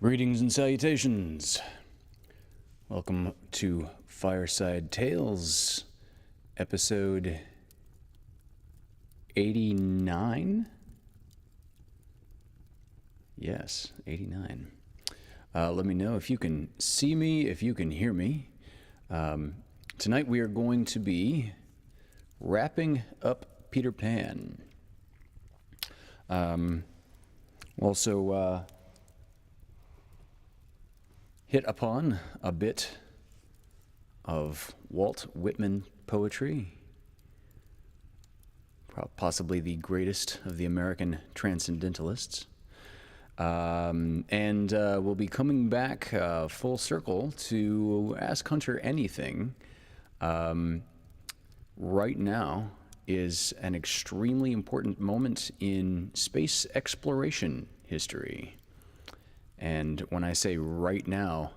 Greetings and salutations. Welcome to Fireside Tales, episode 89? Yes, 89. Let me know if you can see me, if you can hear me. Tonight we are going to be wrapping up Peter Pan. Also, hit upon a bit of Walt Whitman poetry, possibly the greatest of the American transcendentalists. And we'll be coming back full circle to Ask Hunter Anything. Right now is an extremely important moment in space exploration history. And when I say right now,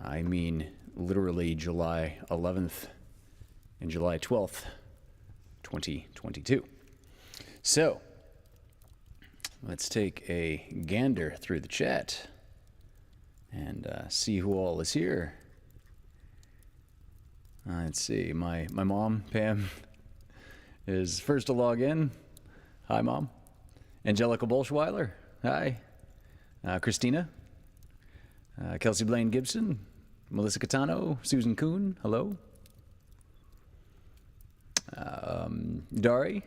I mean literally July 11th and July 12th, 2022. So, let's take a gander through the chat and see who all is here. Let's see, my mom, Pam, is first to log in. Hi, Mom. Angelica Bolschweiler, hi. Christina, Kelsey Blaine Gibson, Melissa Catano, Susan Kuhn, hello. Dari,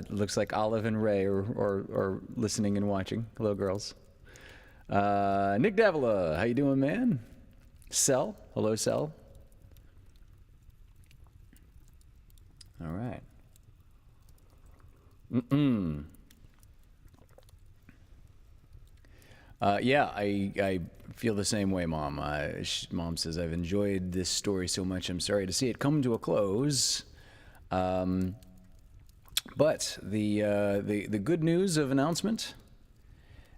looks like Olive and Ray are listening and watching. Hello, girls. Nick Davila, how you doing, man? Cell, hello, Cell. All right. Yeah, I feel the same way, Mom. Mom says, I've enjoyed this story so much, I'm sorry to see it come to a close. But the good news of announcement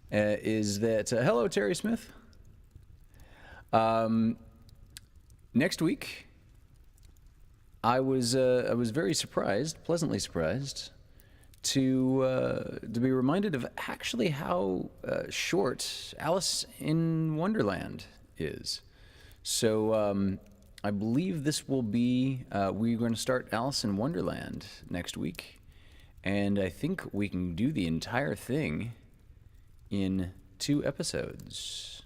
is that, hello, Terry Smith. Next week, I was very surprised, pleasantly surprised, to be reminded of actually how short Alice in Wonderland is. So I believe this will be, we're going to start Alice in Wonderland next week. And I think we can do the entire thing in 2 episodes.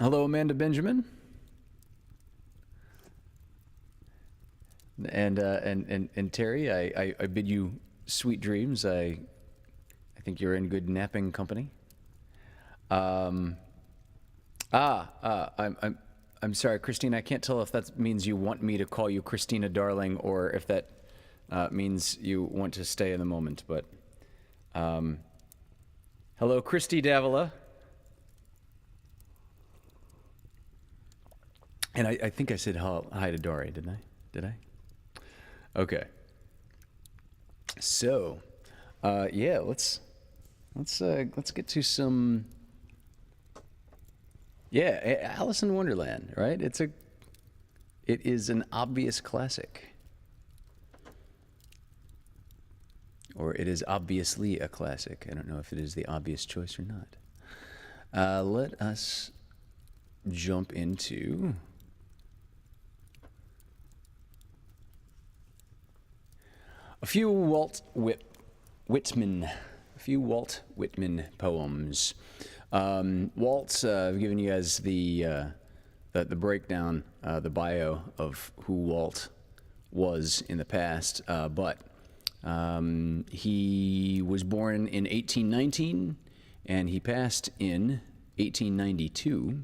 Hello, Amanda Benjamin. And Terry, I bid you sweet dreams. I think you're in good napping company. I'm sorry, Christina. I can't tell if that means you want me to call you Christina, darling, or if that means you want to stay in the moment. But hello, Christy Davila. And I think I said hi to Dari, didn't I? Did I? Okay. So, yeah, let's get to some. Yeah, Alice in Wonderland, right? It is an obvious classic, or it is obviously a classic. I don't know if it is the obvious choice or not. Let us jump into a few Walt Whitman poems. Walt's, I've given you guys the breakdown, the bio of who Walt was in the past, but he was born in 1819 and he passed in 1892.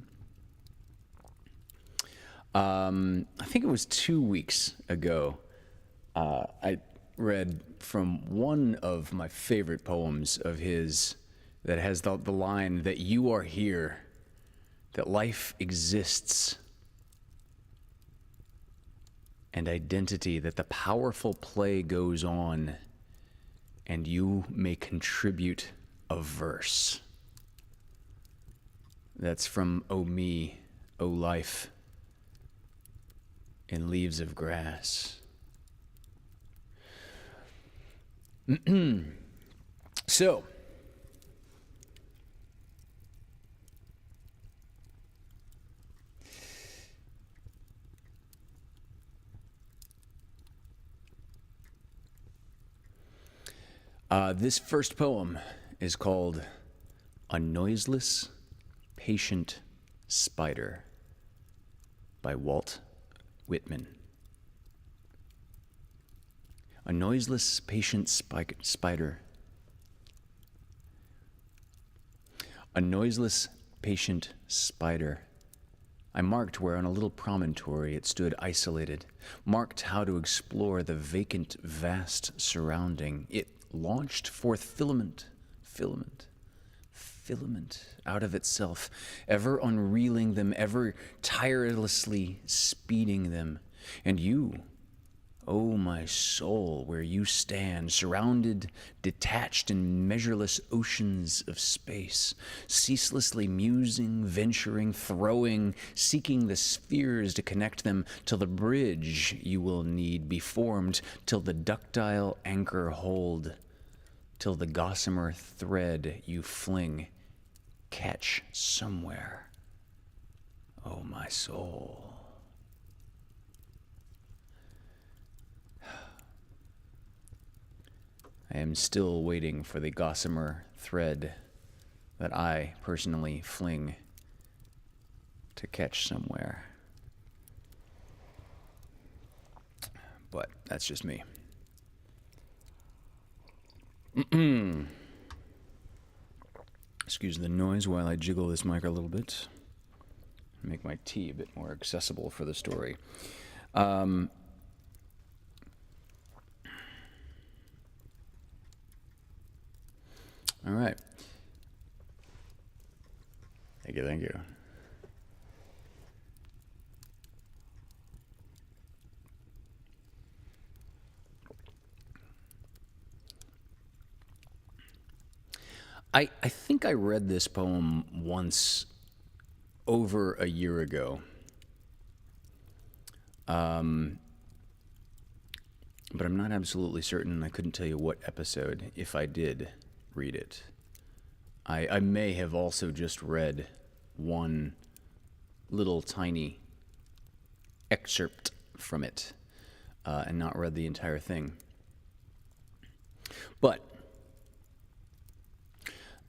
I think it was 2 weeks ago. I read from one of my favorite poems of his that has the line that you are here, that life exists, and identity, that the powerful play goes on, and you may contribute a verse. That's from O Me, O Life, in Leaves of Grass. So, this first poem is called A Noiseless, Patient Spider by Walt Whitman. A noiseless, patient spider. A noiseless, patient spider. I marked where on a little promontory it stood isolated, marked how to explore the vacant, vast surrounding. It launched forth filament out of itself, ever unreeling them, ever tirelessly speeding them. And you, oh my soul, where you stand, surrounded, detached in measureless oceans of space, ceaselessly musing, venturing, throwing, seeking the spheres to connect them, till the bridge you will need be formed, till the ductile anchor hold, till the gossamer thread you fling catch somewhere. Oh my soul. I am still waiting for the gossamer thread that I personally fling to catch somewhere. But that's just me. Excuse the noise while I jiggle this mic a little bit. Make my tea a bit more accessible for the story. All right. Thank you. I think I read this poem once over a year ago. But I'm not absolutely certain. I couldn't tell you what episode, if I did read it. I may have also just read one little tiny excerpt from it and not read the entire thing. But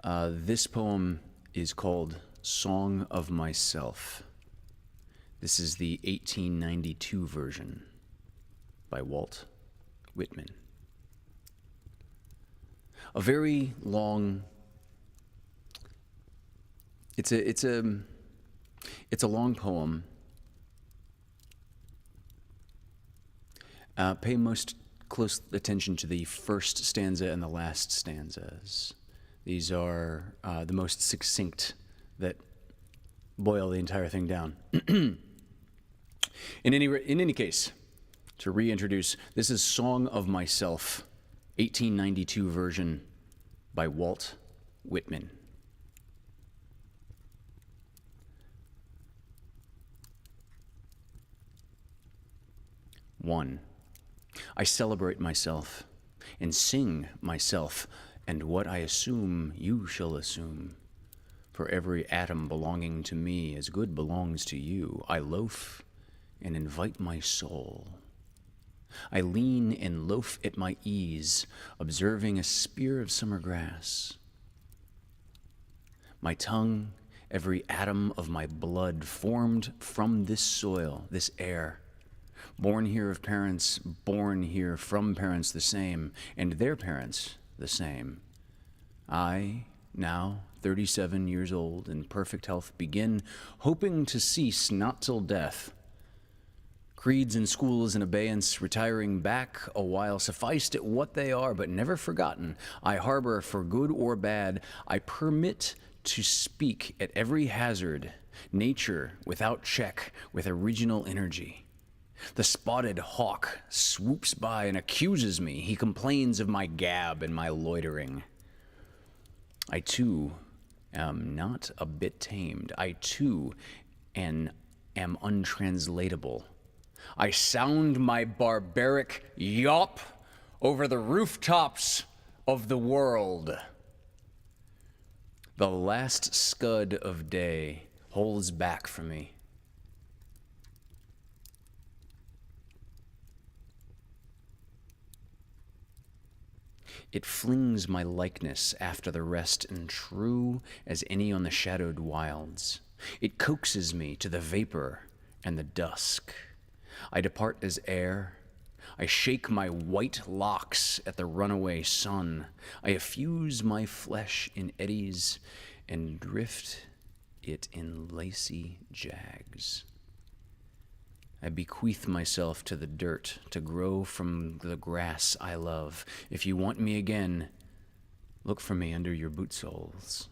this poem is called Song of Myself. This is the 1892 version by Walt Whitman. A very long. It's a long poem. Pay most close attention to the first stanza and the last stanzas. These are the most succinct that boil the entire thing down. In any case, to reintroduce, this is Song of Myself, 1892 version by Walt Whitman. One, I celebrate myself and sing myself, and what I assume you shall assume. For every atom belonging to me as good belongs to you. I loaf and invite my soul. I lean and loaf at my ease, observing a spear of summer grass. My tongue, every atom of my blood, formed from this soil, this air. Born here of parents, born here from parents the same, and their parents the same. I, now 37 years old, in perfect health, begin hoping to cease not till death. Creeds and schools in abeyance, retiring back a while, sufficed at what they are, but never forgotten. I harbor for good or bad. I permit to speak at every hazard, nature without check, with original energy. The spotted hawk swoops by and accuses me. He complains of my gab and my loitering. I too am not a bit tamed. I too am untranslatable. I sound my barbaric yawp over the rooftops of the world. The last scud of day holds back from me. It flings my likeness after the rest, and true as any on the shadowed wilds. It coaxes me to the vapor and the dusk. I depart as air. I shake my white locks at the runaway sun. I effuse my flesh in eddies and drift it in lacy jags. I bequeath myself to the dirt to grow from the grass I love. If you want me again, look for me under your boot soles.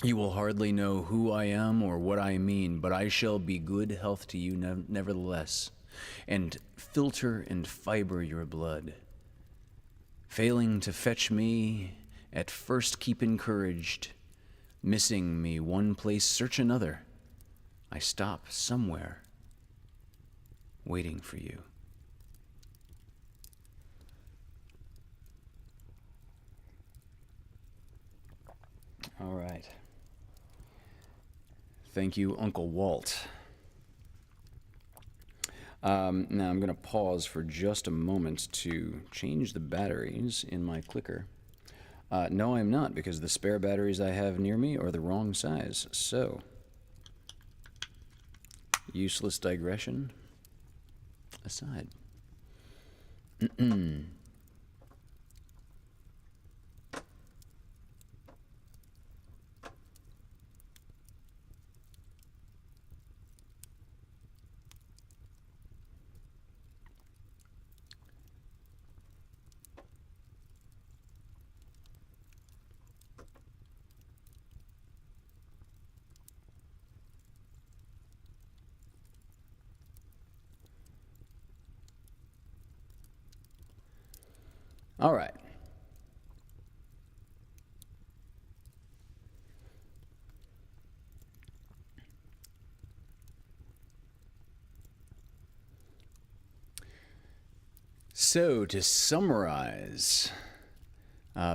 You will hardly know who I am or what I mean, but I shall be good health to you nevertheless, and filter and fiber your blood. Failing to fetch me, at first keep encouraged. Missing me one place, search another. I stop somewhere, waiting for you. All right. Thank you, Uncle Walt. Now I'm going to pause for just a moment to change the batteries in my clicker. No, I'm not, because the spare batteries I have near me are the wrong size. So, useless digression aside. All right. So, to summarize,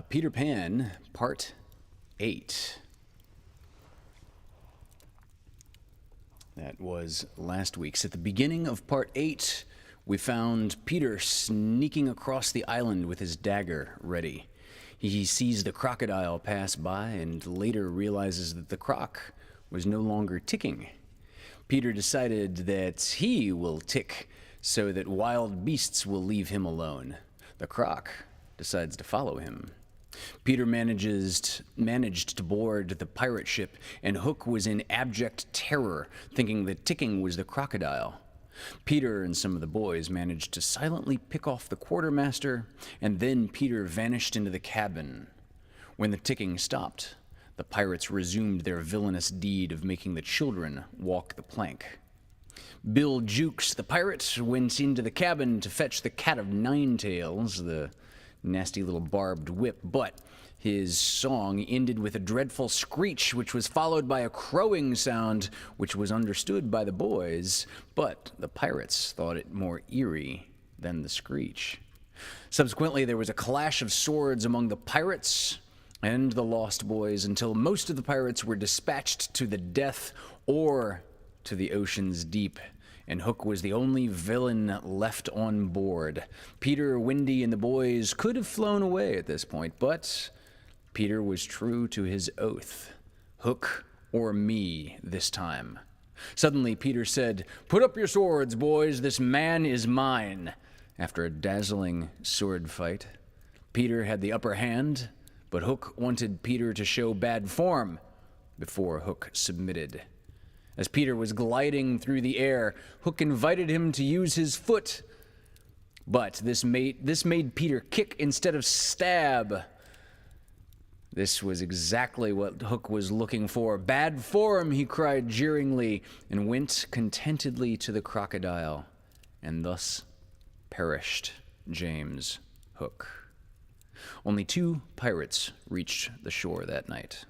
Peter Pan, Part 8. That was last week's. At the beginning of Part 8, we found Peter sneaking across the island with his dagger ready. He sees the crocodile pass by and later realizes that the croc was no longer ticking. Peter decided that he will tick so that wild beasts will leave him alone. The croc decides to follow him. Peter managed to board the pirate ship, and Hook was in abject terror, thinking that ticking was the crocodile. Peter and some of the boys managed to silently pick off the quartermaster, and then Peter vanished into the cabin. When the ticking stopped, the pirates resumed their villainous deed of making the children walk the plank. Bill Jukes, the pirate, went into the cabin to fetch the cat of nine tails, the nasty little barbed whip, but his song ended with a dreadful screech, which was followed by a crowing sound, which was understood by the boys, but the pirates thought it more eerie than the screech. Subsequently, there was a clash of swords among the pirates and the Lost Boys until most of the pirates were dispatched to the death or to the ocean's deep, and Hook was the only villain left on board. Peter, Wendy, and the boys could have flown away at this point, but Peter was true to his oath. Hook or me this time. Suddenly, Peter said, "Put up your swords, boys, this man is mine." After a dazzling sword fight, Peter had the upper hand, but Hook wanted Peter to show bad form before Hook submitted. As Peter was gliding through the air, Hook invited him to use his foot, but this made Peter kick instead of stab. This was exactly what Hook was looking for. "Bad form," he cried jeeringly, and went contentedly to the crocodile, and thus perished James Hook. Only 2 pirates reached the shore that night.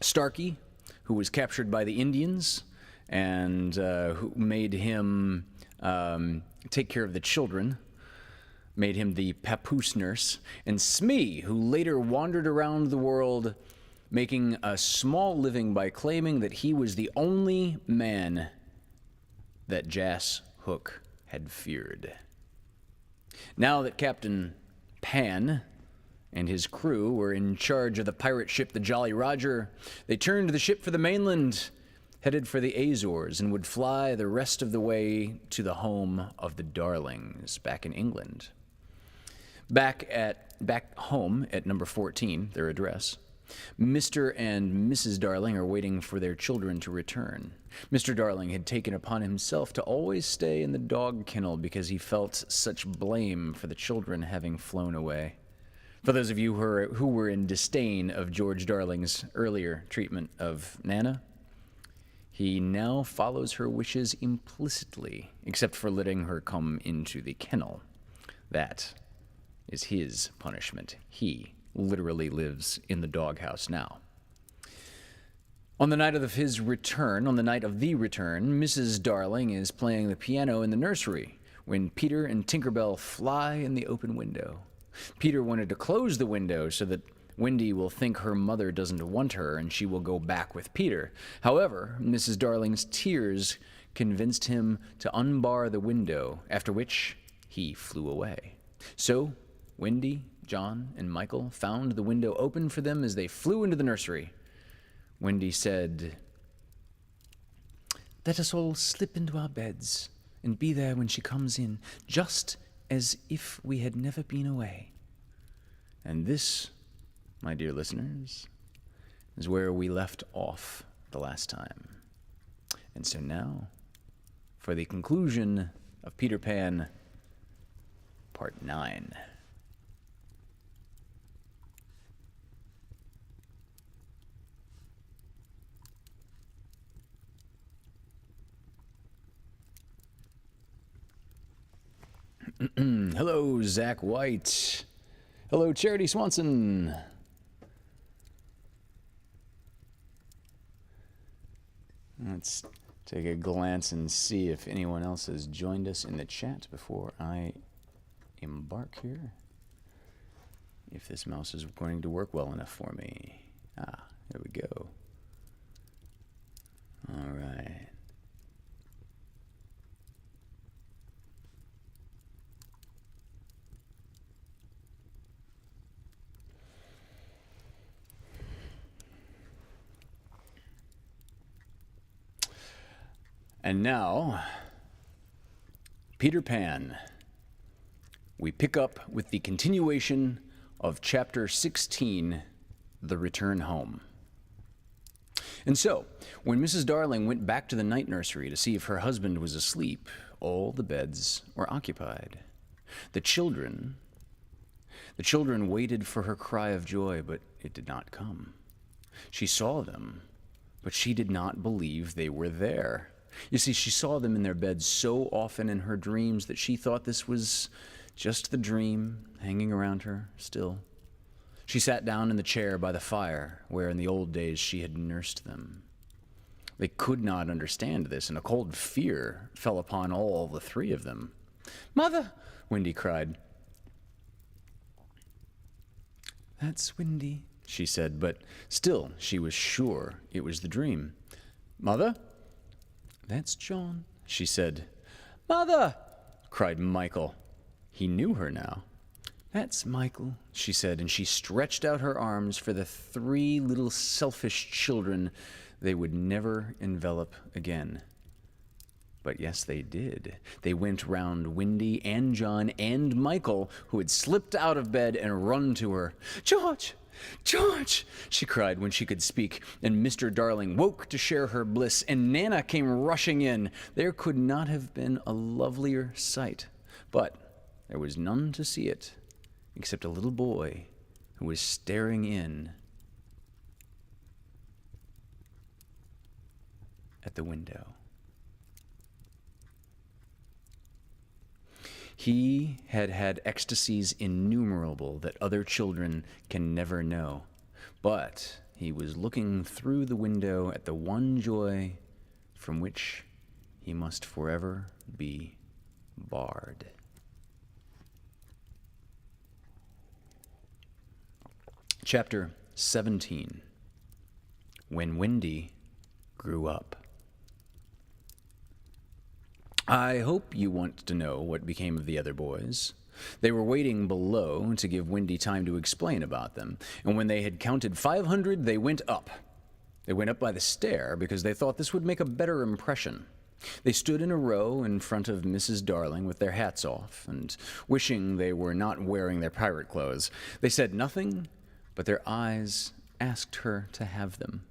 Starkey, who was captured by the Indians and who made him take care of the children. made him the papoose nurse, and Smee, who later wandered around the world making a small living by claiming that he was the only man that Jas Hook had feared. Now that Captain Pan and his crew were in charge of the pirate ship the Jolly Roger, they turned the ship for the mainland, headed for the Azores, and would fly the rest of the way to the home of the Darlings back in England. Back home at number 14, their address, Mr. and Mrs. Darling are waiting for their children to return. Mr. Darling had taken upon himself to always stay in the dog kennel because he felt such blame for the children having flown away. For those of you who were in disdain of George Darling's earlier treatment of Nana, he now follows her wishes implicitly, except for letting her come into the kennel. That is his punishment. He literally lives in the doghouse now. On the night of the return, Mrs. Darling is playing the piano in the nursery when Peter and Tinkerbell fly in the open window. Peter wanted to close the window so that Wendy will think her mother doesn't want her and she will go back with Peter. However, Mrs. Darling's tears convinced him to unbar the window, after which he flew away. So, Wendy, John, and Michael found the window open for them as they flew into the nursery. Wendy said, "Let us all slip into our beds and be there when she comes in, just as if we had never been away." And this, my dear listeners, is where we left off the last time. And so now, for the conclusion of Peter Pan, Part 9. Hello, Zach White. Hello, Charity Swanson. Let's take a glance and see if anyone else has joined us in the chat before I embark here. If this mouse is going to work well enough for me. There we go. All right. And now, Peter Pan. We pick up with the continuation of Chapter 16, The Return Home. And so, when Mrs. Darling went back to the night nursery to see if her husband was asleep, all the beds were occupied. The children waited for her cry of joy, but it did not come. She saw them, but she did not believe they were there. You see, she saw them in their beds so often in her dreams that she thought this was just the dream hanging around her still. She sat down in the chair by the fire where in the old days she had nursed them. They could not understand this, and a cold fear fell upon all the three of them. "Mother!" Wendy cried. "That's Wendy," she said, but still she was sure it was the dream. "Mother?" "That's John," she said. "Mother!" cried Michael. He knew her now. "That's Michael," she said, and she stretched out her arms for the three little selfish children they would never envelop again. But yes, they did. They went round Wendy and John and Michael, who had slipped out of bed and run to her. "George! George!" she cried when she could speak, and Mr. Darling woke to share her bliss, and Nana came rushing in. There could not have been a lovelier sight, but there was none to see it, except a little boy who was staring in at the window. He had had ecstasies innumerable that other children can never know, but he was looking through the window at the one joy from which he must forever be barred. Chapter 17. When Wendy Grew Up. I hope you want to know what became of the other boys. They were waiting below to give Wendy time to explain about them, and when they had counted 500, they went up. They went up by the stair because they thought this would make a better impression. They stood in a row in front of Mrs. Darling with their hats off, and wishing they were not wearing their pirate clothes. They said nothing, but their eyes asked her to have them.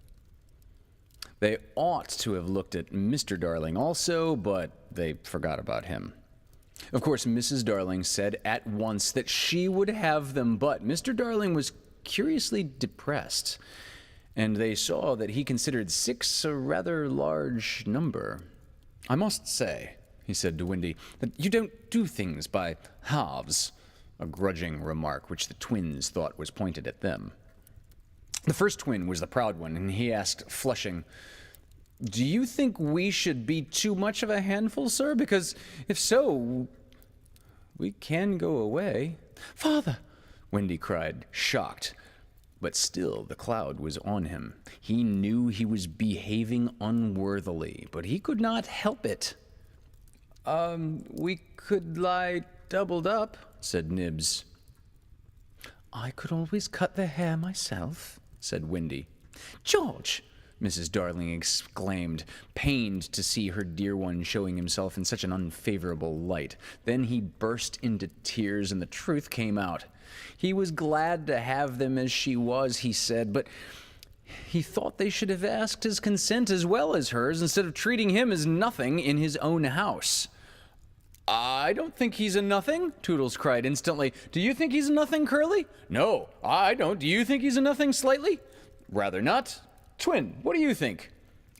They ought to have looked at Mr. Darling also, but they forgot about him. Of course, Mrs. Darling said at once that she would have them, but Mr. Darling was curiously depressed, and they saw that he considered 6 a rather large number. "I must say," he said to Wendy, "that you don't do things by halves," a grudging remark which the twins thought was pointed at them. The first twin was the proud one, and he asked, flushing, "Do you think we should be too much of a handful, sir? Because if so, we can go away." "Father!" Wendy cried, shocked. But still the cloud was on him. He knew he was behaving unworthily, but he could not help it. We could lie doubled up," said Nibs. "I could always cut their hair myself," said Wendy. "George!" Mrs. Darling exclaimed, pained to see her dear one showing himself in such an unfavorable light. Then he burst into tears, and the truth came out. He was glad to have them as she was, he said, but he thought they should have asked his consent as well as hers, instead of treating him as nothing in his own house. "I don't think he's a nothing," Toodles cried instantly. "Do you think he's a nothing, Curly?" "No, I don't. Do you think he's a nothing, Slightly?" "Rather not. Twin, what do you think?"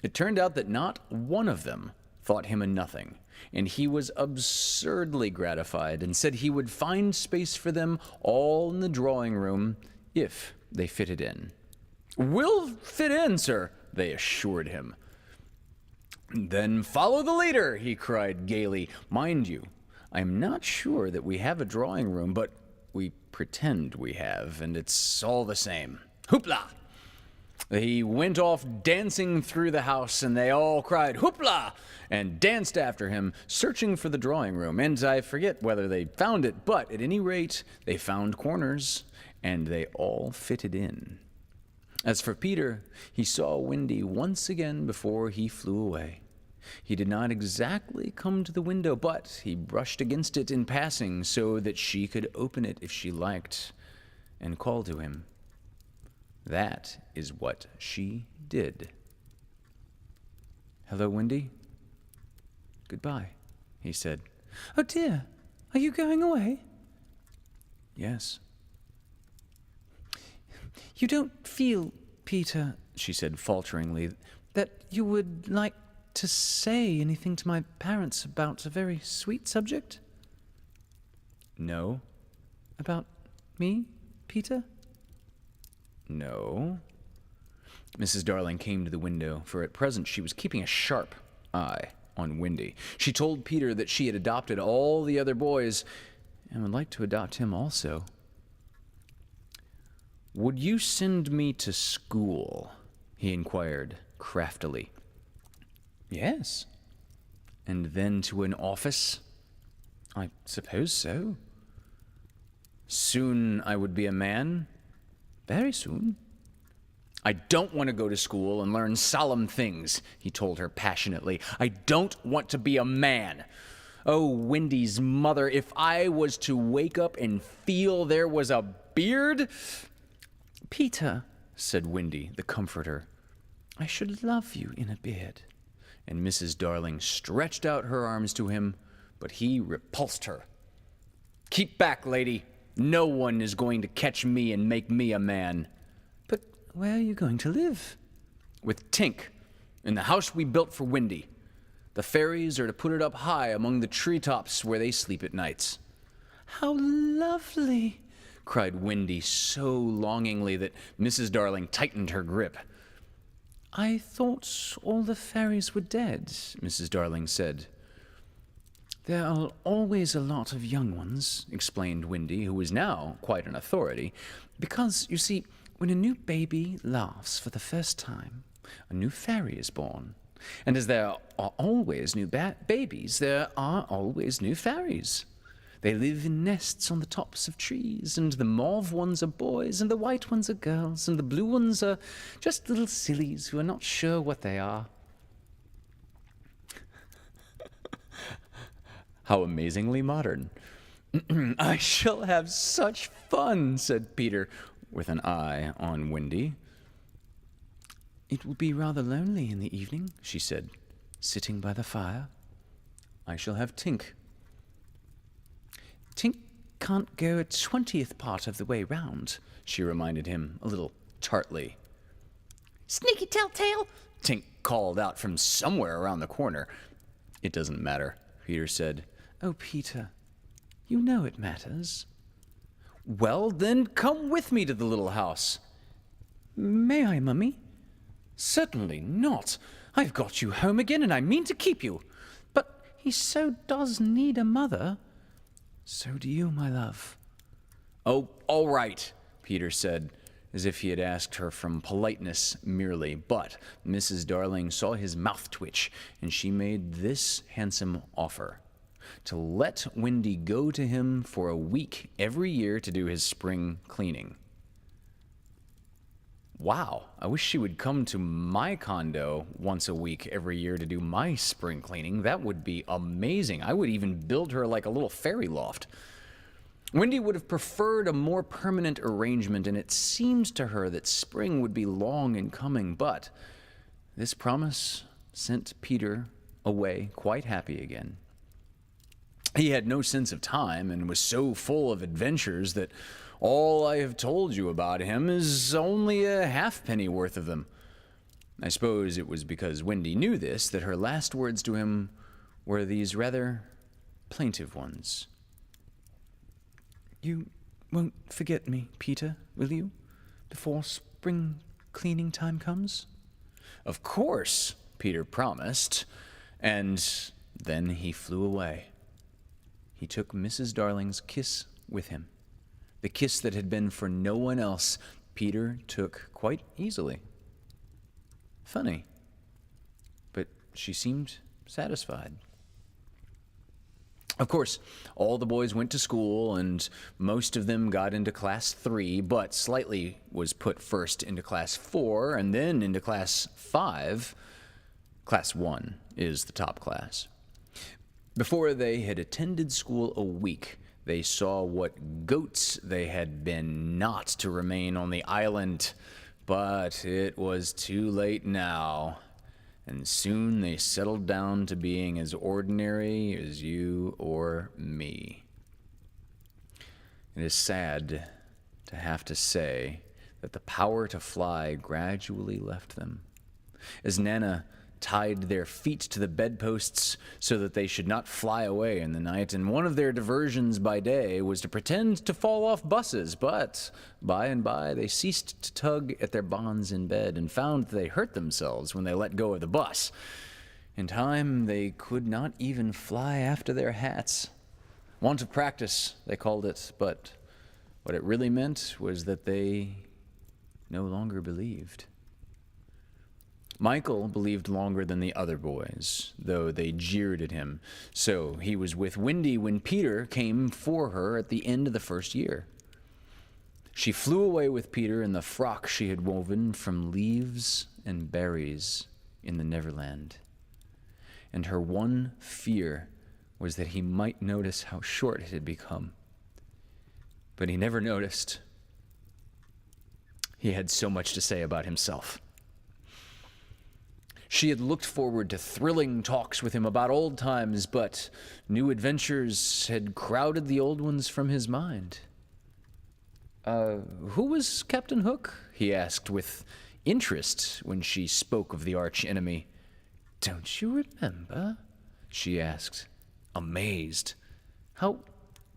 It turned out that not one of them thought him a nothing, and he was absurdly gratified and said he would find space for them all in the drawing room if they fitted in. "We'll fit in, sir," they assured him. "Then follow the leader," he cried gaily. "Mind you, I am not sure that we have a drawing room, but we pretend we have, and it's all the same. Hoopla!" He went off dancing through the house, and they all cried, "Hoopla!" and danced after him, searching for the drawing room. And I forget whether they found it, but at any rate, they found corners, and they all fitted in. As for Peter, he saw Wendy once again before he flew away. He did not exactly come to the window, but he brushed against it in passing so that she could open it if she liked, and call to him. That is what she did. "Hello, Wendy." "Goodbye," he said. "Oh dear, are you going away?" "Yes." "You don't feel, Peter," she said falteringly, "that you would like to say anything to my parents about a very sweet subject?" "No." "About me, Peter?" "No." Mrs. Darling came to the window, for at present she was keeping a sharp eye on Wendy. She told Peter that she had adopted all the other boys and would like to adopt him also. "Would you send me to school?" he inquired craftily. "Yes." "And then to an office?" "I suppose so." "Soon I would be a man?" "Very soon." "I don't want to go to school and learn solemn things," he told her passionately. "I don't want to be a man. Oh, Wendy's mother, if I was to wake up and feel there was a beard—" "Peter," said Wendy, the comforter, "I should love you in a beard." And Mrs. Darling stretched out her arms to him, but he repulsed her. "Keep back, lady. No one is going to catch me and make me a man." "But where are you going to live?" "With Tink, in the house we built for Wendy. The fairies are to put it up high among the treetops where they sleep at nights." "How lovely!" cried Wendy so longingly that Mrs. Darling tightened her grip. "I thought all the fairies were dead," Mrs. Darling said. "There are always a lot of young ones," explained Wendy, who was now quite an authority, "because, you see, when a new baby laughs for the first time, a new fairy is born. And as there are always new babies, there are always new fairies. They live in nests on the tops of trees, and the mauve ones are boys, and the white ones are girls, and the blue ones are just little sillies who are not sure what they are. How amazingly modern. I shall have such fun, said Peter, with an eye on Wendy. It will be rather lonely in the evening, she said, sitting by the fire. I shall have Tink. Tink can't go a 20th part of the way round, she reminded him a little tartly. Sneaky telltale, Tink called out from somewhere around the corner. It doesn't matter, Peter said. Oh, Peter, you know it matters. Well, then come with me to the little house. May I, Mummy? Certainly not. I've got you home again, and I mean to keep you. But he so does need a mother. So do you, my love. Oh, all right, Peter said, as if he had asked her from politeness merely. But Mrs. Darling saw his mouth twitch, and she made this handsome offer: to let Wendy go to him for a week every year to do his spring cleaning. Wow, I wish she would come to my condo once a week every year to do my spring cleaning. That would be amazing. I would even build her like a little fairy loft. Wendy would have preferred a more permanent arrangement, and it seemed to her that spring would be long in coming, but this promise sent Peter away quite happy again. He had no sense of time and was so full of adventures that all I have told you about him is only a halfpenny worth of them. I suppose it was because Wendy knew this that her last words to him were these rather plaintive ones. You won't forget me, Peter, will you, before spring cleaning time comes? Of course, Peter promised, and then he flew away. He took Mrs. Darling's kiss with him. The kiss that had been for no one else, Peter took quite easily. Funny, but she seemed satisfied. Of course, all the boys went to school, and most of them got into Class 3, but Slightly was put first into Class 4, and then into Class 5. Class 1 is the top class. Before they had attended school a week, they saw what goats they had been not to remain on the island, but it was too late now, and soon they settled down to being as ordinary as you or me. It is sad to have to say that the power to fly gradually left them. As Nana tied their feet to the bedposts so that they should not fly away in the night, and one of their diversions by day was to pretend to fall off buses, but by and by they ceased to tug at their bonds in bed and found that they hurt themselves when they let go of the bus. In time, they could not even fly after their hats. Want of practice, they called it, but what it really meant was that they no longer believed. Michael believed longer than the other boys, though they jeered at him. So he was with Wendy when Peter came for her at the end of the first year. She flew away with Peter in the frock she had woven from leaves and berries in the Neverland. And her one fear was that he might notice how short it had become. But he never noticed. He had so much to say about himself. She had looked forward to thrilling talks with him about old times, but new adventures had crowded the old ones from his mind. Who was Captain Hook? He asked with interest when she spoke of the arch enemy. Don't you remember? She asked, amazed. How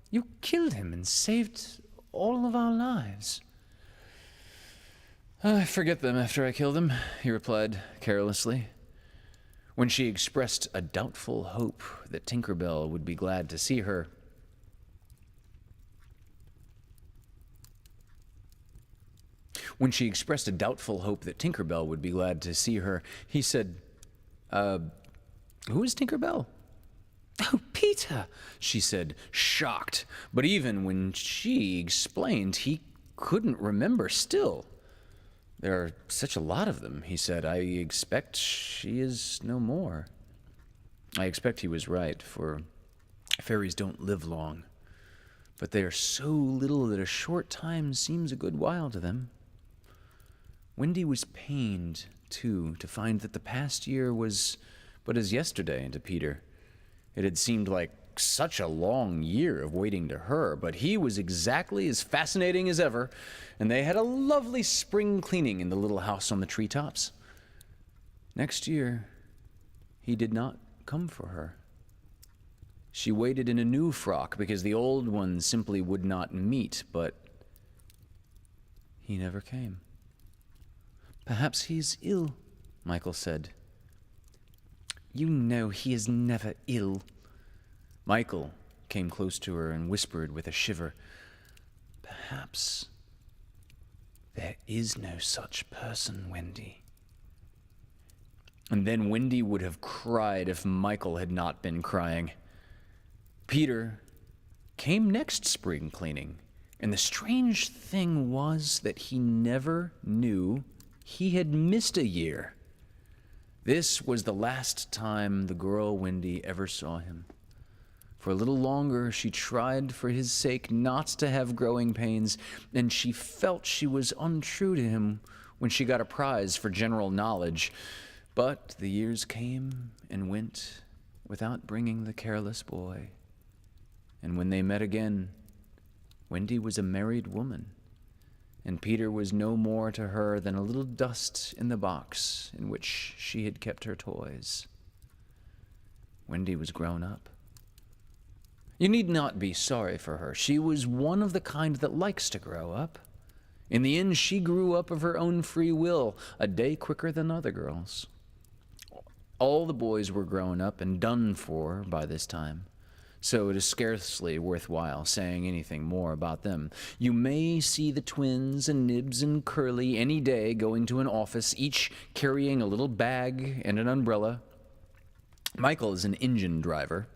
you killed him and saved all of our lives. I forget them after I kill them, he replied carelessly. When she expressed a doubtful hope that Tinker Bell would be glad to see her, When she expressed a doubtful hope that Tinkerbell would be glad to see her, he said, who is Tinkerbell? Oh, Peter, She said, shocked. But even when she explained, he couldn't remember still. There are such a lot of them, he said. I expect she is no more. I expect he was right, for fairies don't live long. But they are so little that a short time seems a good while to them. Wendy was pained, too, to find that the past year was but as yesterday to Peter. It had seemed like such a long year of waiting to her, but he was exactly as fascinating as ever, and they had a lovely spring cleaning in the little house on the treetops. Next year, he did not come for her. She waited in a new frock because the old one simply would not meet, but he never came. Perhaps he is ill, Michael said. You know he is never ill. Michael came close to her and whispered with a shiver, Perhaps there is no such person, Wendy. And then Wendy would have cried if Michael had not been crying. Peter came next spring cleaning, and the strange thing was that he never knew he had missed a year. This was the last time the girl Wendy ever saw him. For a little longer, she tried for his sake not to have growing pains, and she felt she was untrue to him when she got a prize for general knowledge. But the years came and went without bringing the careless boy. And when they met again, Wendy was a married woman, and Peter was no more to her than a little dust in the box in which she had kept her toys. Wendy was grown up. You need not be sorry for her. She was one of the kind that likes to grow up. In the end, she grew up of her own free will, a day quicker than other girls. All the boys were grown up and done for by this time, so it is scarcely worthwhile saying anything more about them. You may see the twins and Nibs and Curly any day going to an office, each carrying a little bag and an umbrella. Michael is an engine driver,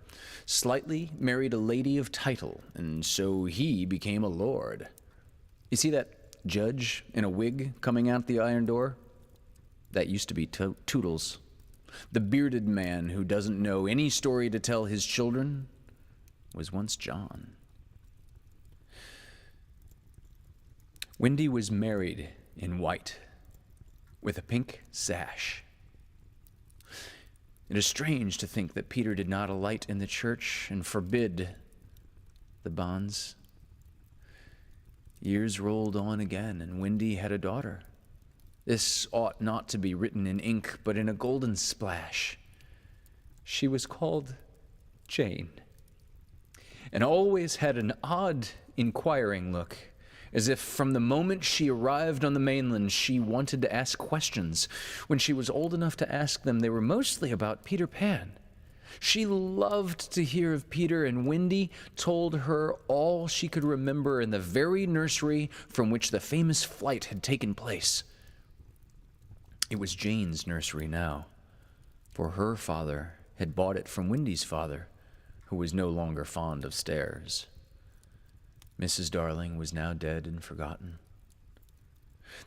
slightly married a lady of title, and so he became a lord. You see that judge in a wig coming out the iron door? That used to be Toodles, the bearded man who doesn't know any story to tell his children was once John. Wendy was married in white, with a pink sash. It is strange to think that Peter did not alight in the church and forbid the bonds. Years rolled on again, and Wendy had a daughter. This ought not to be written in ink, but in a golden splash. She was called Jane, and always had an odd, inquiring look, as if from the moment she arrived on the mainland she wanted to ask questions. When she was old enough to ask them, they were mostly about Peter Pan. She loved to hear of Peter, and Wendy told her all she could remember in the very nursery from which the famous flight had taken place. It was Jane's nursery now, for her father had bought it from Wendy's father, who was no longer fond of stairs. Mrs. Darling was now dead and forgotten.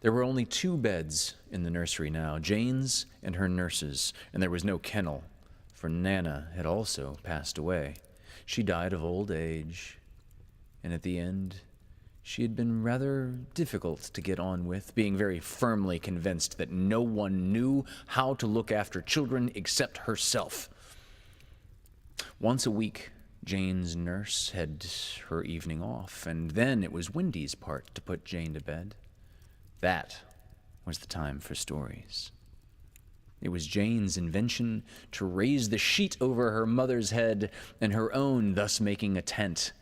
There were only 2 beds in the nursery now, Jane's and her nurse's, and there was no kennel, for Nana had also passed away. She died of old age, and at the end, she had been rather difficult to get on with, being very firmly convinced that no one knew how to look after children except herself. Once a week, Jane's nurse had her evening off, and then it was Wendy's part to put Jane to bed. That was the time for stories. It was Jane's invention to raise the sheet over her mother's head and her own, thus making a tent,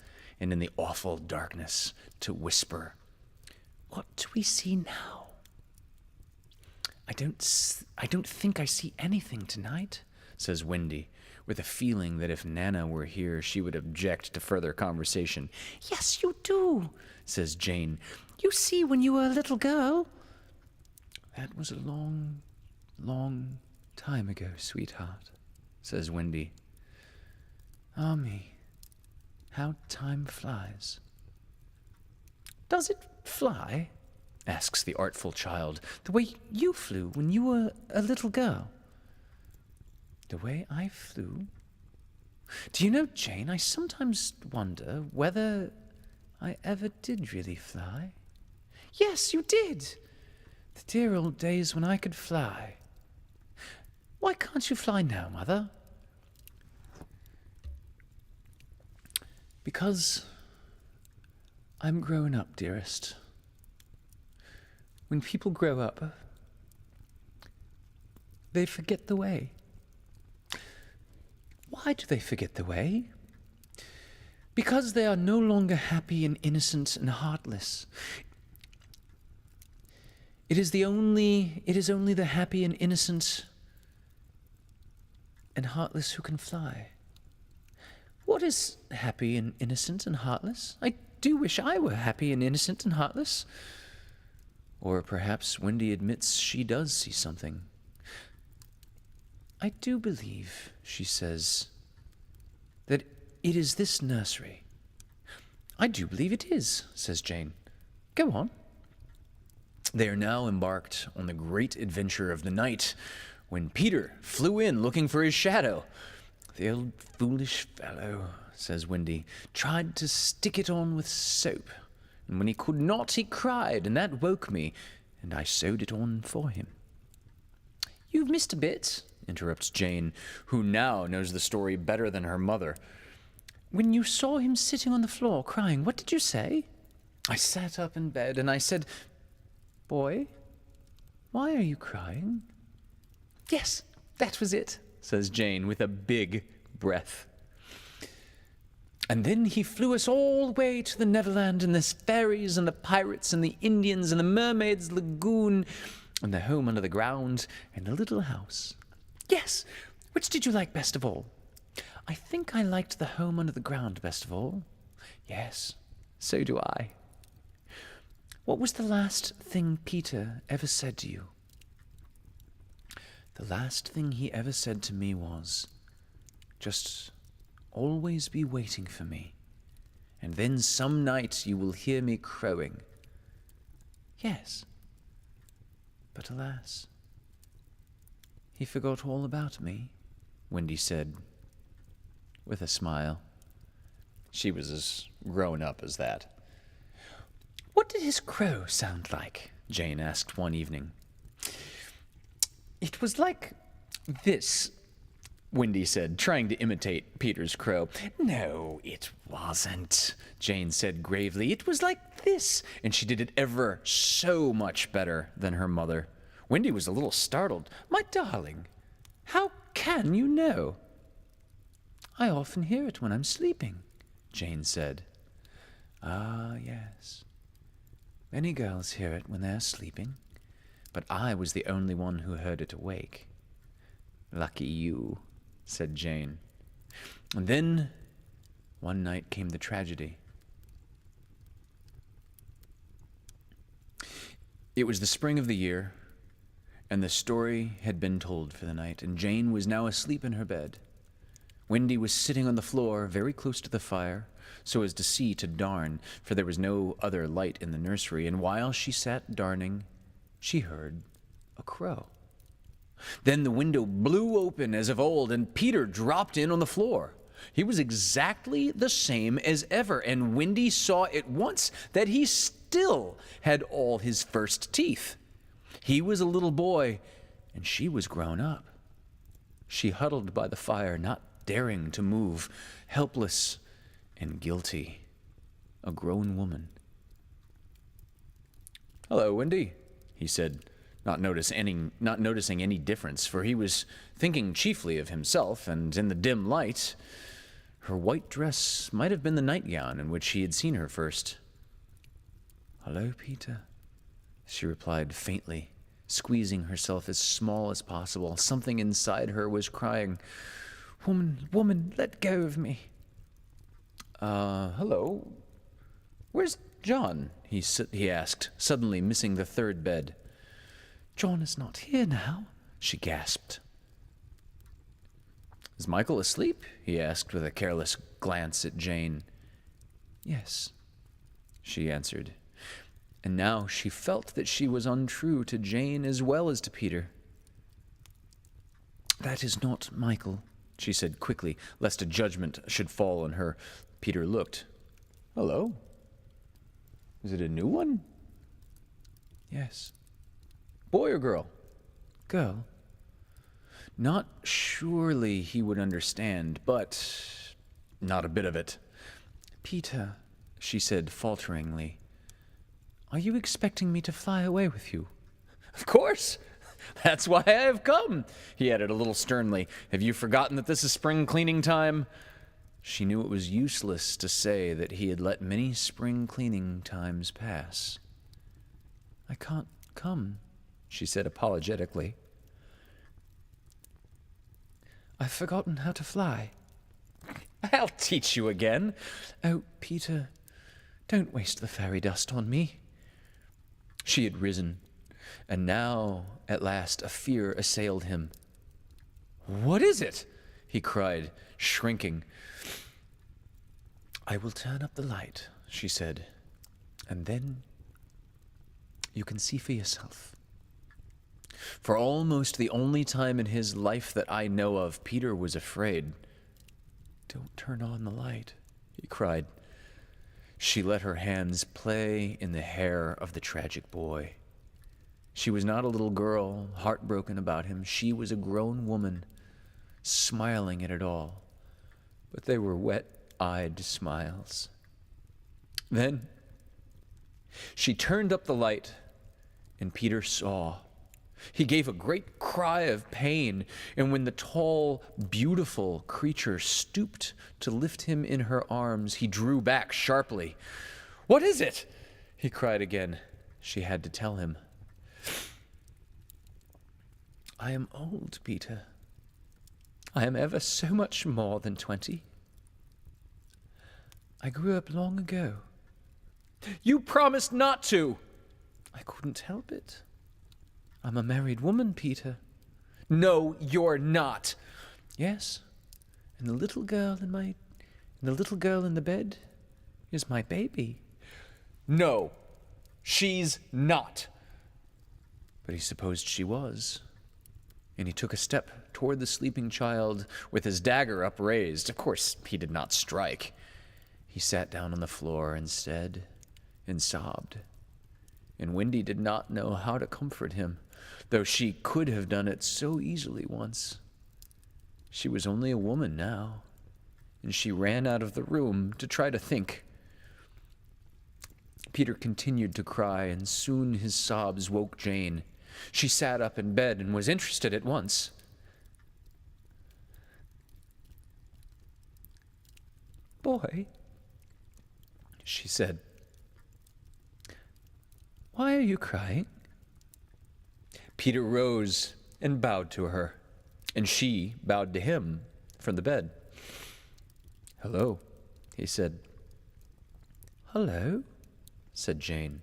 and in the awful darkness to whisper, "What do we see now?" I don't think I see anything tonight," says Wendy, with a feeling that if Nana were here, she would object to further conversation. "Yes, you do," says Jane. "You see when you were a little girl. That was a long, long time ago, sweetheart, says Wendy. Ah me, how time flies. Does it fly? Asks the artful child, the way you flew when you were a little girl. The way I flew? Do you know, Jane, I sometimes wonder whether I ever did really fly. Yes, you did. The dear old days when I could fly. Why can't you fly now, Mother? Because I'm growing up, dearest. When people grow up, they forget the way. Why do they forget the way? Because they are no longer happy and innocent and heartless. It is only the happy and innocent and heartless who can fly. What is happy and innocent and heartless? I do wish I were happy and innocent and heartless. Or perhaps Wendy admits she does see something. I do believe, she says, that it is this nursery. I do believe it is, says Jane. Go on. They are now embarked on the great adventure of the night, when Peter flew in looking for his shadow. The old foolish fellow, says Wendy, tried to stick it on with soap, and when he could not, he cried, and that woke me, and I sewed it on for him. You've missed a bit, interrupts Jane, who now knows the story better than her mother. When you saw him sitting on the floor crying, what did you say? I sat up in bed, and I said, Boy, why are you crying? Yes, that was it, says Jane with a big breath. And then he flew us all the way to the Neverland, and the fairies and the pirates and the Indians and the mermaids' lagoon and the home under the ground and the little house. Yes, which did you like best of all? I think I liked the home under the ground best of all. Yes, so do I. What was the last thing Peter ever said to you? The last thing he ever said to me was, just always be waiting for me, and then some night you will hear me crowing. Yes, but alas, he forgot all about me, Wendy said, with a smile. She was as grown up as that. What did his crow sound like? Jane asked one evening. It was like this, Wendy said, trying to imitate Peter's crow. No, it wasn't, Jane said gravely. It was like this, and she did it ever so much better than her mother. Wendy was a little startled. My darling, how can you know? I often hear it when I'm sleeping, Jane said. Ah, yes. Many girls hear it when they're sleeping, but I was the only one who heard it awake. Lucky you, said Jane. And then, one night came the tragedy. It was the spring of the year, and the story had been told for the night, and Jane was now asleep in her bed. Wendy was sitting on the floor very close to the fire, so as to see to darn, for there was no other light in the nursery, and while she sat darning, she heard a crow. Then the window blew open as of old, and Peter dropped in on the floor. He was exactly the same as ever, and Wendy saw at once that he still had all his first teeth. He was a little boy, and she was grown up. She huddled by the fire, not daring to move, helpless and guilty, a grown woman. Hello, Wendy, he said, not noticing any difference, for he was thinking chiefly of himself, and in the dim light, her white dress might have been the nightgown in which he had seen her first. Hello, Peter, she replied faintly, squeezing herself as small as possible. Something inside her was crying, Woman, let go of me. Hello. Where's John? He asked, suddenly missing the third bed. John is not here now, she gasped. Is Michael asleep? He asked with a careless glance at Jane. Yes, she answered. And now she felt that she was untrue to Jane as well as to Peter. That is not Michael, she said quickly, lest a judgment should fall on her. Peter looked. Hello? Is it a new one? Yes. Boy or girl? Girl. Not surely he would understand, but not a bit of it. Peter, she said falteringly, are you expecting me to fly away with you? Of course. That's why I have come, he added a little sternly. Have you forgotten that this is spring cleaning time? She knew it was useless to say that he had let many spring cleaning times pass. I can't come, she said apologetically. I've forgotten how to fly. I'll teach you again. Oh, Peter, don't waste the fairy dust on me. She had risen, and now, at last, a fear assailed him. What is it? He cried, shrinking. I will turn up the light, she said, and then you can see for yourself. For almost the only time in his life that I know of, Peter was afraid. Don't turn on the light, he cried. She let her hands play in the hair of the tragic boy. She was not a little girl, heartbroken about him. She was a grown woman, smiling at it all. But they were wet-eyed smiles. Then she turned up the light, and Peter saw. He gave a great cry of pain, and when the tall, beautiful creature stooped to lift him in her arms, he drew back sharply. What is it? He cried again. She had to tell him. I am old, Peter. I am ever so much more than 20. I grew up long ago. You promised not to. I couldn't help it. I'm a married woman, Peter. No, you're not. Yes, and the little girl in the bed is my baby. No, she's not. But he supposed she was, and he took a step toward the sleeping child with his dagger upraised. Of course, he did not strike. He sat down on the floor instead and sobbed, and Wendy did not know how to comfort him, though she could have done it so easily once. She was only a woman now, and she ran out of the room to try to think. Peter continued to cry, and soon his sobs woke Jane. She sat up in bed and was interested at once. Boy, she said, why are you crying? Peter rose and bowed to her, and she bowed to him from the bed. Hello, he said. Hello, said Jane.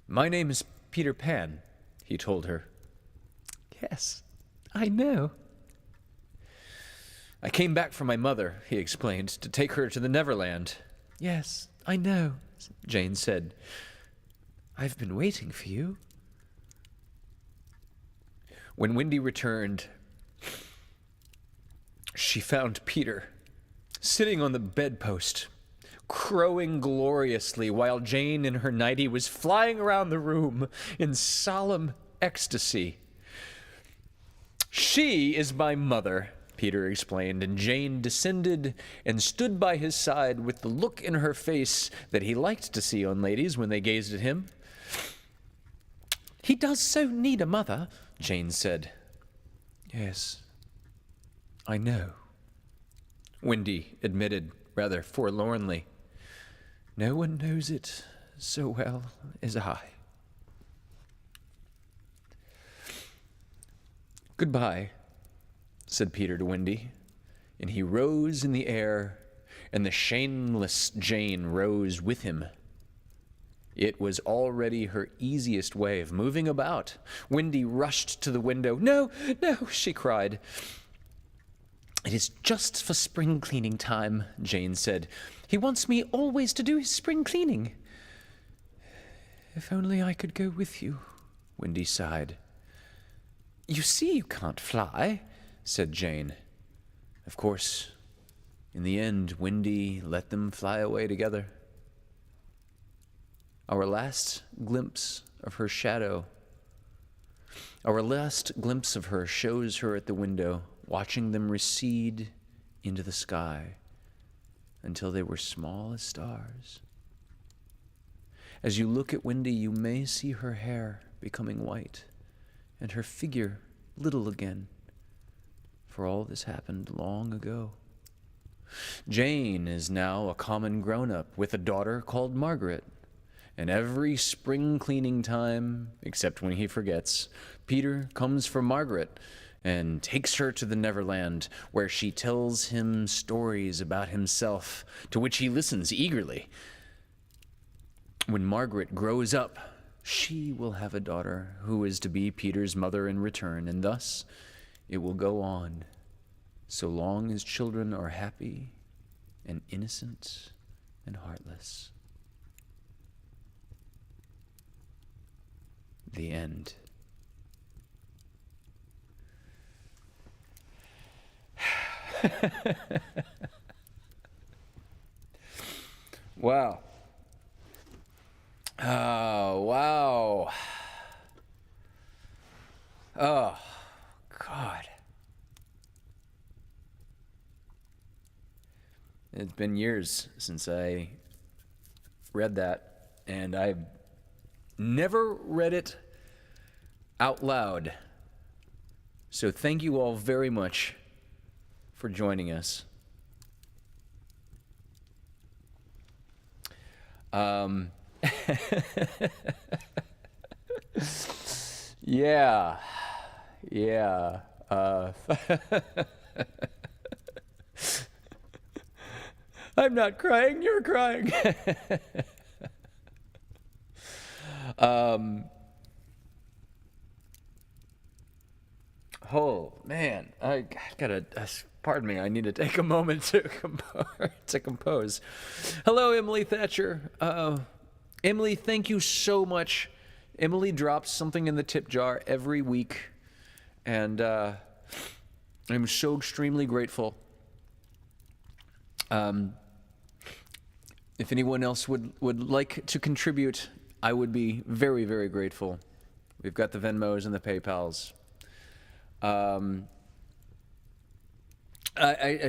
My name is Peter Pan, he told her. Yes, I know. I came back from my mother, he explained, to take her to the Neverland. Yes, I know, Jane said. I've been waiting for you. When Wendy returned, she found Peter sitting on the bedpost, crowing gloriously while Jane in her nightie was flying around the room in solemn ecstasy. She is my mother, Peter explained, and Jane descended and stood by his side with the look in her face that he liked to see on ladies when they gazed at him. He does so need a mother, Jane said. Yes, I know, Wendy admitted rather forlornly. No one knows it so well as I. Goodbye, said Peter to Wendy, and he rose in the air, and the shameless Jane rose with him. It was already her easiest way of moving about. Wendy rushed to the window. "No, no," she cried. "It is just for spring cleaning time," Jane said. "He wants me always to do his spring cleaning." "If only I could go with you," Wendy sighed. "You see you can't fly," said Jane. Of course, in the end, Wendy let them fly away together. Our last glimpse of her shadow, our last glimpse of her shows her at the window, watching them recede into the sky until they were small as stars. As you look at Wendy, you may see her hair becoming white and her figure little again, for all this happened long ago. Jane is now a common grown-up with a daughter called Margaret, and every spring cleaning time, except when he forgets, Peter comes for Margaret and takes her to the Neverland, where she tells him stories about himself, to which he listens eagerly. When Margaret grows up, she will have a daughter who is to be Peter's mother in return, and thus it will go on, so long as children are happy and innocent and heartless. The end. Wow. Oh, wow. Oh, God. It's been years since I read that, and I've never read it out loud. So thank you all very much for joining us. Yeah. I'm not crying, you're crying. Oh, man, I gotta, pardon me, I need to take a moment to compose. Hello, Emily Thatcher. Emily, thank you so much. Emily drops something in the tip jar every week, and I'm so extremely grateful. If anyone else would like to contribute, I would be very, very grateful. We've got the Venmos and the PayPals. I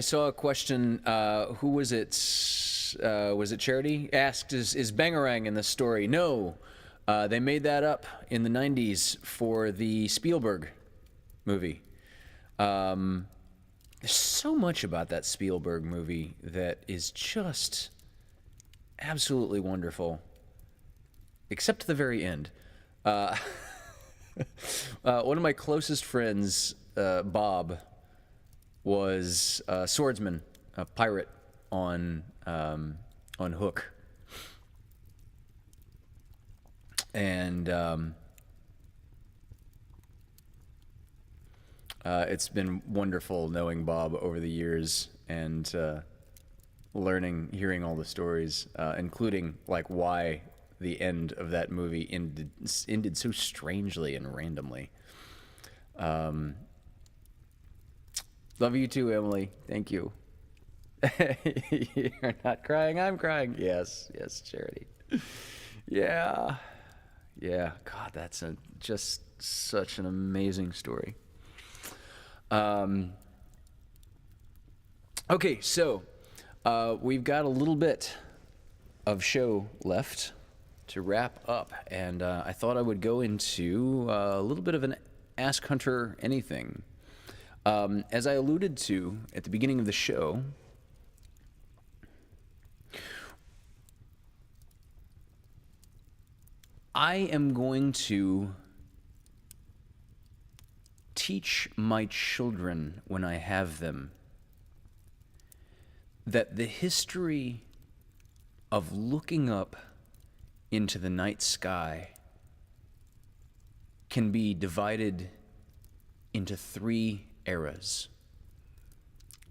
saw a question, who was it? Was it Charity? Asked, is Bangarang in this story? No, they made that up in the 90s for the Spielberg movie. There's so much about that Spielberg movie that is just absolutely wonderful, except the very end. One of my closest friends, Bob, was a swordsman, a pirate on Hook, and it's been wonderful knowing Bob over the years and hearing all the stories, including like why the end of that movie ended so strangely and randomly. Love you too, Emily. Thank you. You're not crying, I'm crying. Yes, Charity. Yeah. God, that's just such an amazing story. Okay, so we've got a little bit of show left to wrap up, and I thought I would go into a little bit of an Ask Hunter Anything. As I alluded to at the beginning of the show, I am going to teach my children, when I have them, that the history of looking up into the night sky can be divided into 3 eras.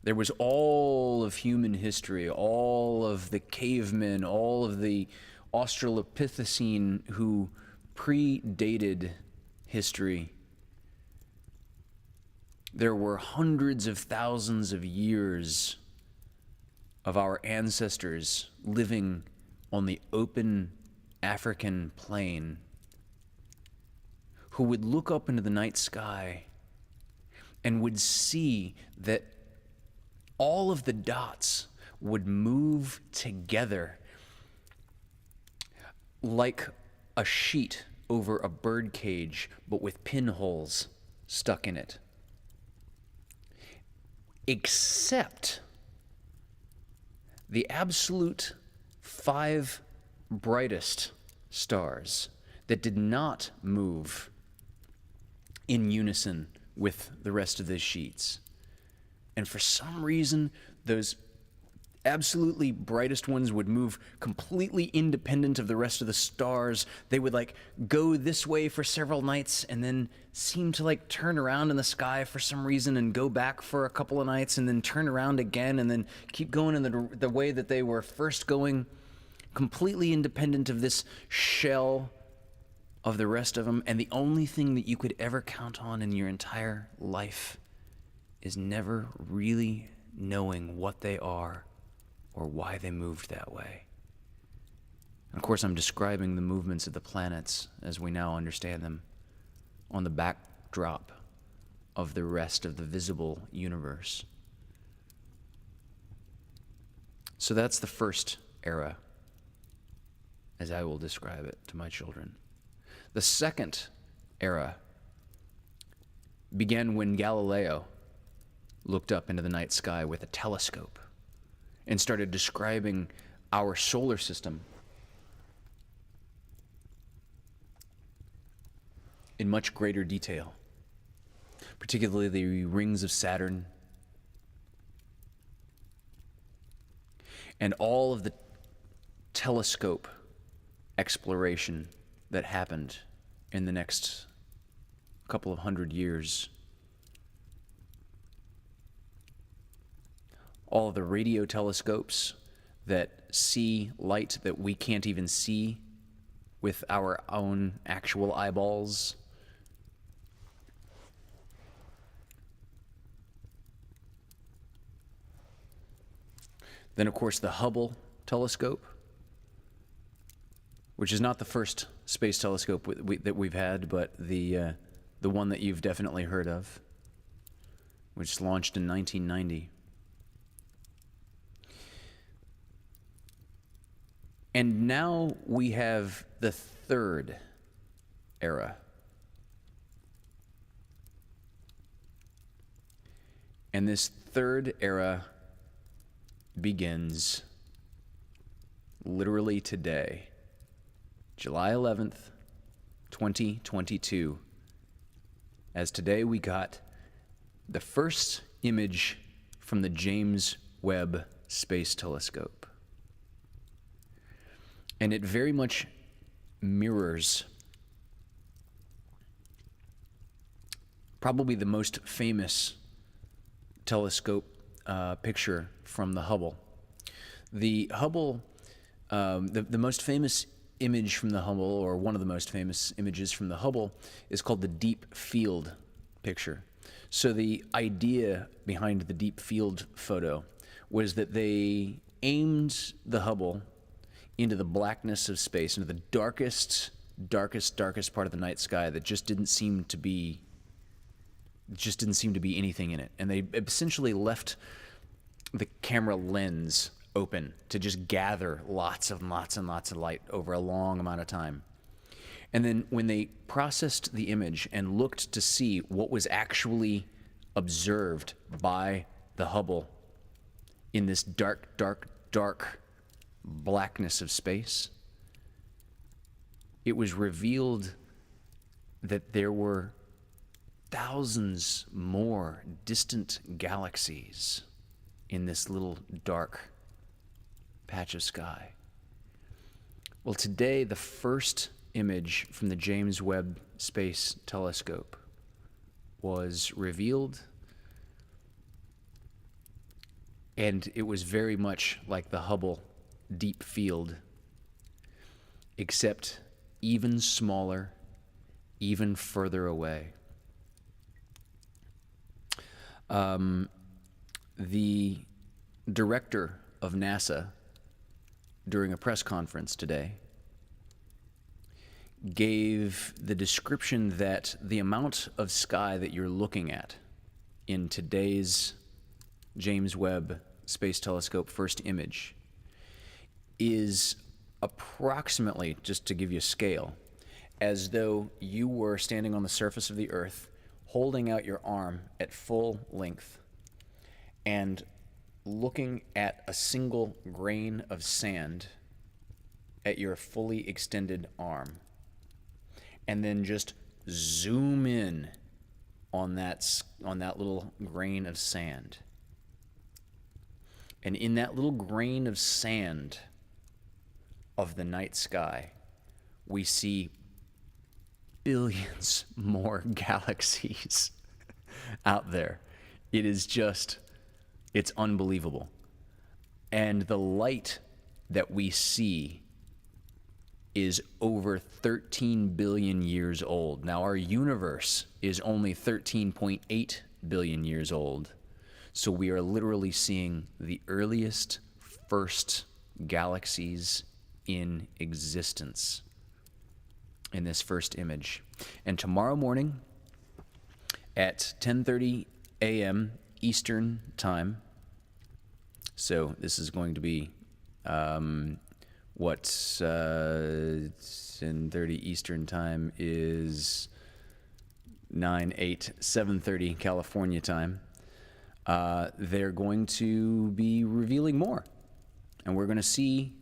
There was all of human history, all of the cavemen, all of the Australopithecine who predated history. There were hundreds of thousands of years of our ancestors living on the open African plain who would look up into the night sky and would see that all of the dots would move together like a sheet over a bird cage, but with pinholes stuck in it. Except the absolute 5 brightest stars that did not move in unison with the rest of the sheets. And for some reason, those absolutely brightest ones would move completely independent of the rest of the stars. They would like go this way for several nights and then seem to like turn around in the sky for some reason and go back for a couple of nights and then turn around again and then keep going in the way that they were first going, completely independent of this shell of the rest of them. And the only thing that you could ever count on in your entire life is never really knowing what they are or why they moved that way. And of course, I'm describing the movements of the planets as we now understand them on the backdrop of the rest of the visible universe. So that's the first era, as I will describe it to my children. The second era began when Galileo looked up into the night sky with a telescope and started describing our solar system in much greater detail, particularly the rings of Saturn and all of the telescope exploration that happened in the next couple of 100 years. All of the radio telescopes that see light that we can't even see with our own actual eyeballs. Then, of course, the Hubble telescope, which is not the first space telescope that we've had, but the one that you've definitely heard of, which launched in 1990. And now we have the third era. And this third era begins literally today, July 11th, 2022. As today we got the first image from the James Webb Space Telescope. And it very much mirrors probably the most famous telescope picture from the Hubble. The Hubble, the most famous image from the Hubble, or one of the most famous images from the Hubble, is called the deep field picture. So the idea behind the deep field photo was that they aimed the Hubble into the blackness of space, into the darkest part of the night sky that just didn't seem to be anything in it. And they essentially left the camera lens open to just gather lots and lots of light over a long amount of time. And then when they processed the image and looked to see what was actually observed by the Hubble in this dark blackness of space, it was revealed that there were thousands more distant galaxies in this little dark patch of sky. Well, today, the first image from the James Webb Space Telescope was revealed, and it was very much like the Hubble Deep Field, except even smaller, even further away. The director of NASA, during a press conference today, gave the description that the amount of sky that you're looking at in today's James Webb Space Telescope first image is approximately, just to give you a scale, as though you were standing on the surface of the Earth, holding out your arm at full length and looking at a single grain of sand at your fully extended arm, and then just zoom in on that little grain of sand. And in that little grain of sand of the night sky, we see billions more galaxies out there. It is just, it's unbelievable. And the light that we see is over 13 billion years old. Now, our universe is only 13.8 billion years old. So we are literally seeing the earliest first galaxies in existence in this first image. And tomorrow morning at 10:30 a.m. Eastern Time, so this is going to be 10:30 Eastern Time is 7:30 California time. They're going to be revealing more, and we're going to see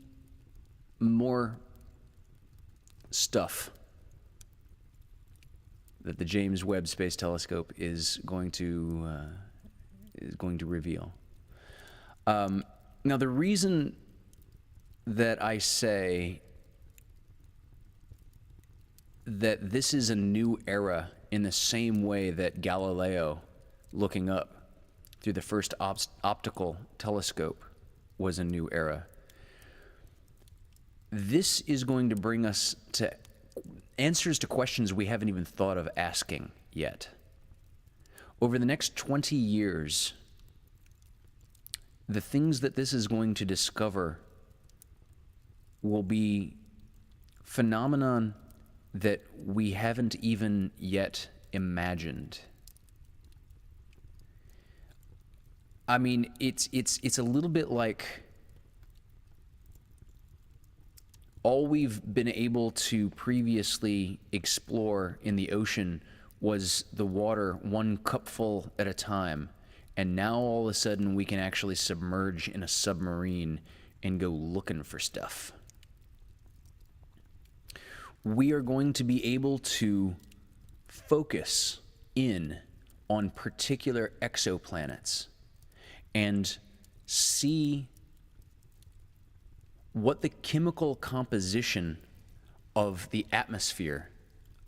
more stuff that the James Webb Space Telescope is going to reveal. Now, the reason that I say that this is a new era in the same way that Galileo looking up through the first optical telescope was a new era, this is going to bring us to answers to questions we haven't even thought of asking yet. Over the next 20 years, the things that this is going to discover will be phenomenon that we haven't even yet imagined. I mean, it's a little bit like all we've been able to previously explore in the ocean was the water one cupful at a time. And now all of a sudden we can actually submerge in a submarine and go looking for stuff. We are going to be able to focus in on particular exoplanets and see what the chemical composition of the atmosphere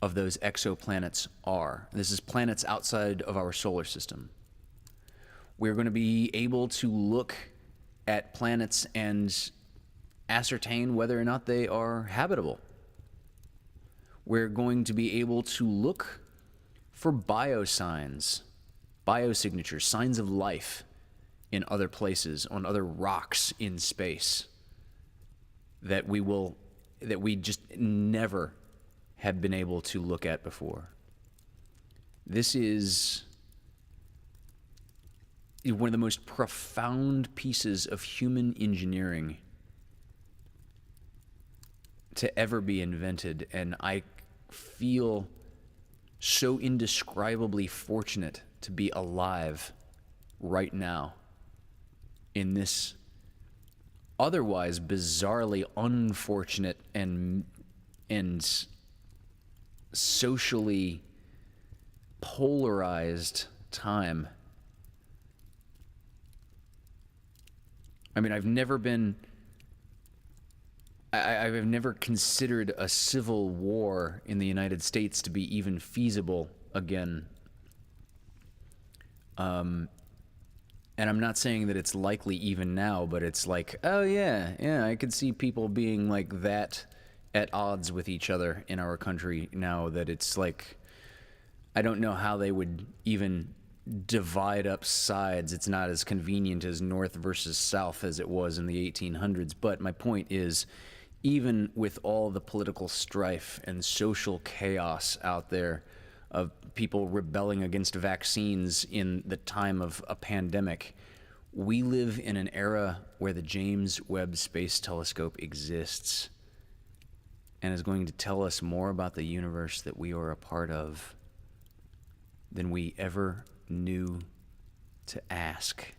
of those exoplanets are. This is planets outside of our solar system. We're going to be able to look at planets and ascertain whether or not they are habitable. We're going to be able to look for biosigns, biosignatures, signs of life in other places, on other rocks in space that we just never have been able to look at before. This is one of the most profound pieces of human engineering to ever be invented, and I feel so indescribably fortunate to be alive right now in this otherwise bizarrely unfortunate and socially polarized time. I mean, I've never been I've never considered a civil war in the United States to be even feasible again. And I'm not saying that it's likely even now, but it's like, oh yeah, I could see people being like that at odds with each other in our country now, that it's like, I don't know how they would even divide up sides. It's not as convenient as North versus South as it was in the 1800s. But my point is, even with all the political strife and social chaos out there of people rebelling against vaccines in the time of a pandemic, we live in an era where the James Webb Space Telescope exists and is going to tell us more about the universe that we are a part of than we ever knew to ask.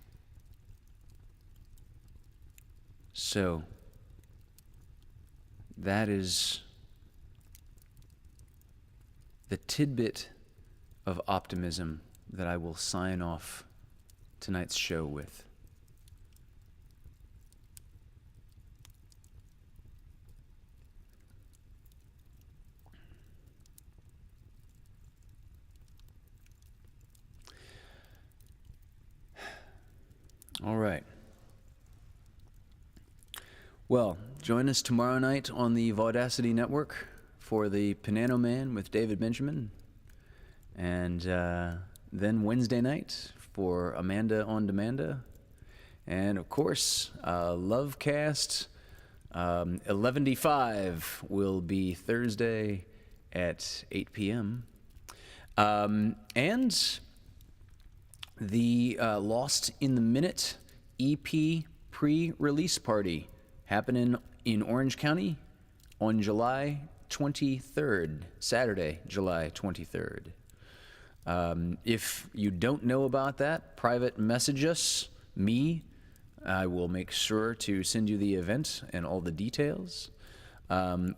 So, that is the tidbit of optimism that I will sign off tonight's show with. All right. Well, join us tomorrow night on the Vaudacity Network for the Piano Man with David Benjamin. And then Wednesday night for Amanda on Demanda. And of course, Lovecast 11:05 will be Thursday at 8 p.m. And the Lost in the Minute EP pre-release party happening in Orange County on July 23rd, Saturday, July 23rd. If you don't know about that, private message us, me. I will make sure to send you the event and all the details.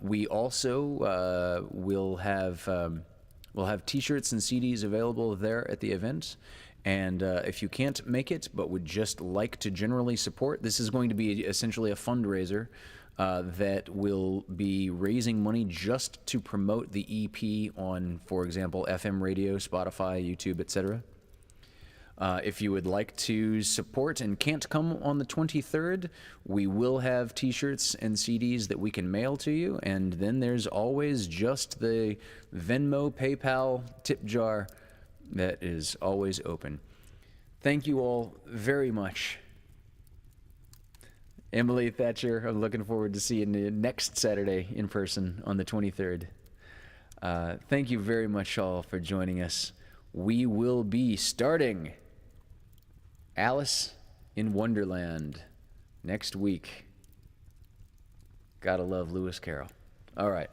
We also will have T-shirts and CDs available there at the event. And if you can't make it but would just like to generally support, this is going to be essentially a fundraiser that will be raising money just to promote the EP on, for example, FM radio, Spotify, YouTube, etc. If you would like to support and can't come on the 23rd, we will have T-shirts and CDs that we can mail to you. And then there's always just the Venmo, PayPal, tip jar that is always open. Thank you all very much. Emily Thatcher, I'm looking forward to seeing you next Saturday in person on the 23rd. Thank you very much all for joining us. We will be starting Alice in Wonderland next week. Gotta love Lewis Carroll. All right.